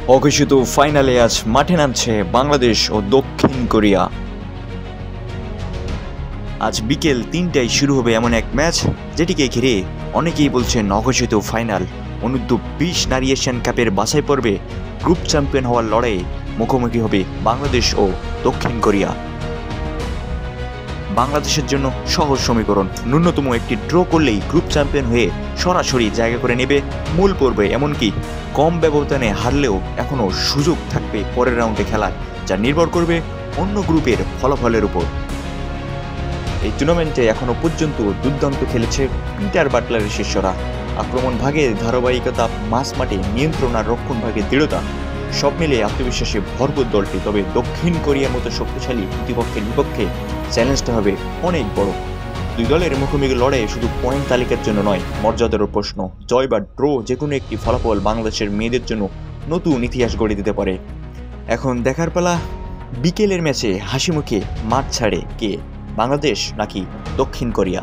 অঘোষিত ফাইনালে আজ মাঠে নামছে বাংলাদেশ ও দক্ষিণ কোরিয়া। আজ বিকেল ৩টায় শুরু হবে এমন এক ম্যাচ যেটিকে ঘিরে অনেকেই বলছেন অঘোষিত ফাইনাল। অনূর্ধ্ব-20 নারী এশিয়ান কাপের বাছাই পর্বে গ্রুপ চ্যাম্পিয়ন হওয়ার লড়াইয়ে মুখোমুখি হবে বাংলাদেশ ও দক্ষিণ কোরিয়া। বাংলাদেশের জন্য সহজ সমীকরণ, ন্যূনতম একটি ড্র করলেই গ্রুপ চ্যাম্পিয়ন হয়ে সরাসরি জায়গা করে নেবে মূল পর্বে। এমনকি কম ব্যবধানে হারলেও এখনও সুযোগ থাকবে পরের রাউন্ডে খেলার, যা নির্ভর করবে অন্য গ্রুপের ফলাফলের উপর। এই টুর্নামেন্টে এখনও পর্যন্ত দুর্দান্ত খেলেছে পিটার বাটলারের শিষ্যরা। আক্রমণ ভাগে ধারাবাহিকতা, মাঝমাঠে নিয়ন্ত্রণ আর রক্ষণ ভাগে দৃঢ়তা, সব মিলে আত্মবিশ্বাসে ভরপুর দলটি। তবে দক্ষিণ কোরিয়ার মতো শক্তিশালী প্রতিপক্ষের বিপক্ষে চ্যালেঞ্জটা হবে অনেক বড়। দুই দলের মুখোমুখি লড়াই শুধু পয়েন্ট তালিকার জন্য নয়, মর্যাদারও প্রশ্ন। জয় বা ড্র যে কোনো একটি ফলাফল বাংলাদেশের মেয়েদের জন্য নতুন ইতিহাস গড়ে দিতে পারে। এখন দেখার পালা, বিকেলের ম্যাচে হাসি মুখে মাঠ ছাড়ে কে, বাংলাদেশ নাকি দক্ষিণ কোরিয়া।